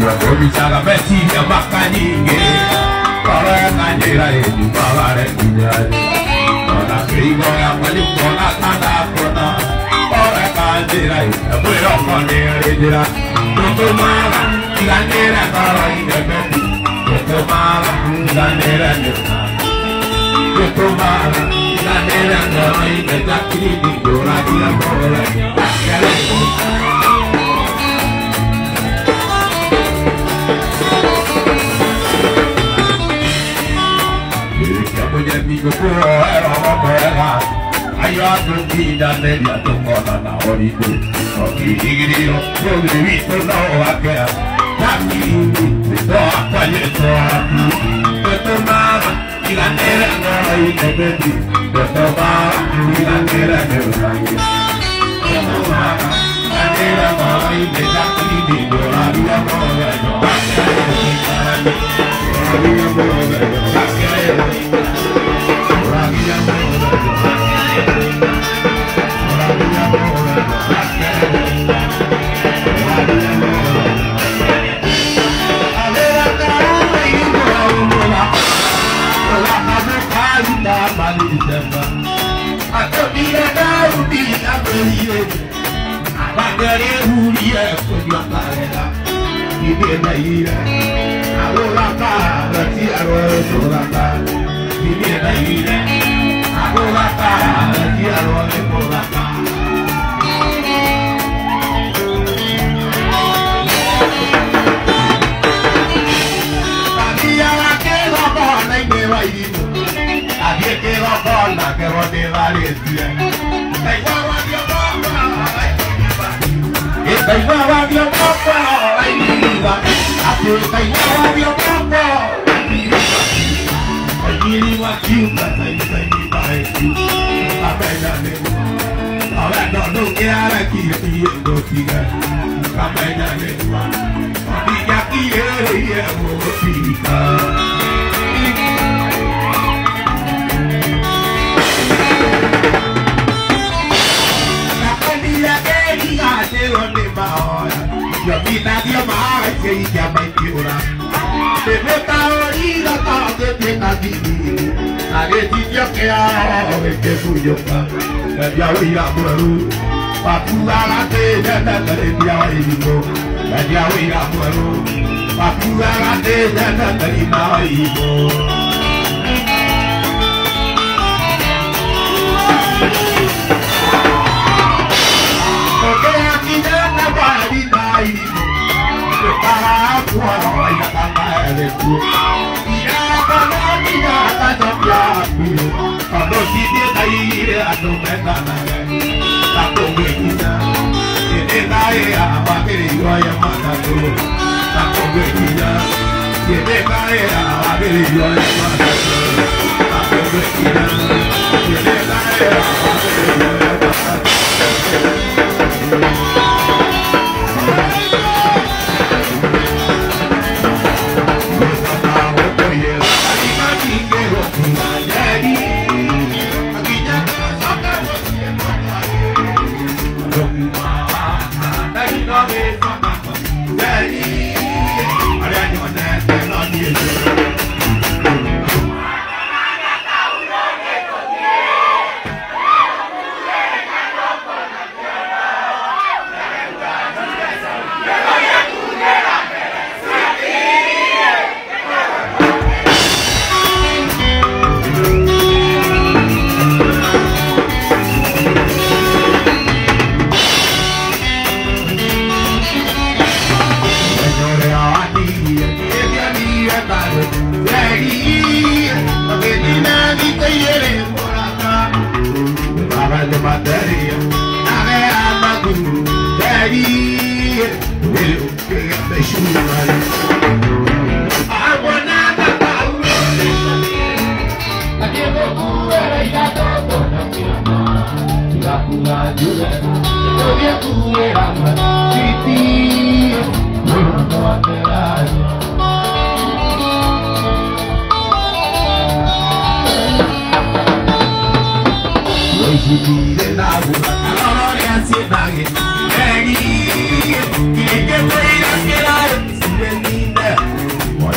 Bicara betinya makanyinge Orang anjira itu bagare kijari Orang krigo yang menyukona tanda kona Orang anjira itu berok koneri jira Tutu malam Ikanera kalau ini beti Tutu malam Ikanera nyerna Tutu malam Ikanera kalau ini beti Dora dia boleh Amigo puro era opera Aiuto di danne di attomona na orito Oggi digrio Oggi no anche Dammi do acqua dietro Questo mare Di la nera noi ne vedi Questo mare Di la nera ne vedi Questo mare La nera noi ne dati di Dora di amore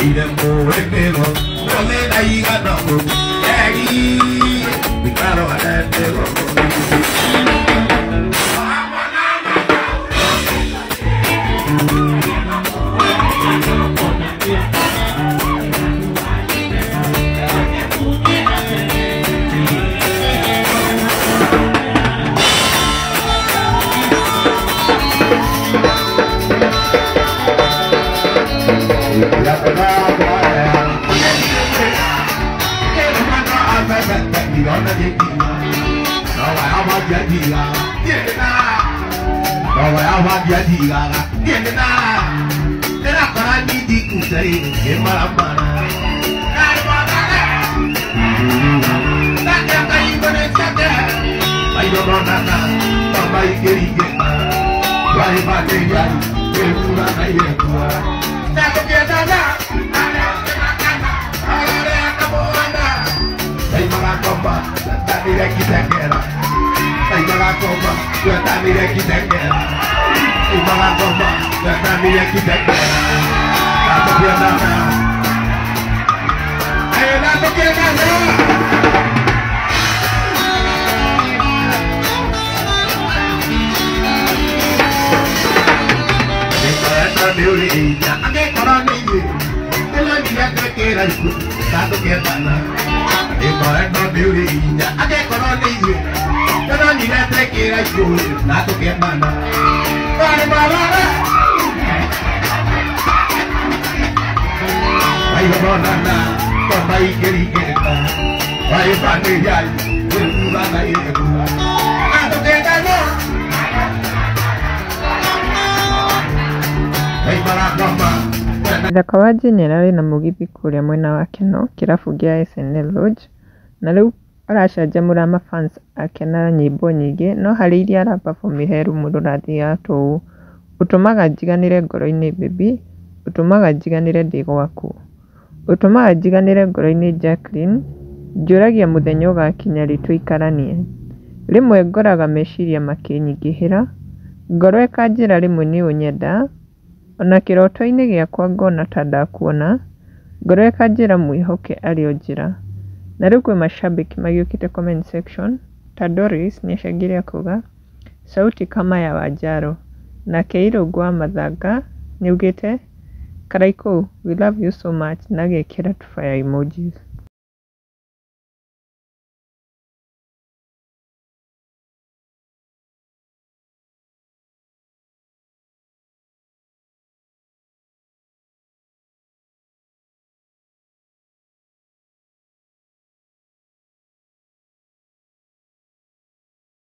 ire muwekero omena igana mu eri bikaro adetero Thaka wa Jenerali na Mugithi kuria mwena wa Keno kirabu gia SNL Lodge na riu aracanjamura mafans ake na nyimbo nyingi no hari iria araperform heru mururathi ya tou utumaga njiganire ngoro-ini baby utumaga njiganire ndi gwaku utumaga njiganire ngoro-ini Jacqueline njuragia muthenya ugakinya ri tuikaranie rimwe ngoraga meciria makinyingihira ngoro ikanjira rimwe ni unyenda ona kiroto-ini giakwa ngona ta ndakuona ngoro ikanjira mwihoke ario njira na riu kwi mashabiki magiukite comment section ta Doris niacangire akuga sauti kama ya Wanjaro na Keiro gwa Mathanga niugite Karaiko we love you so much na gekira tufaya emojis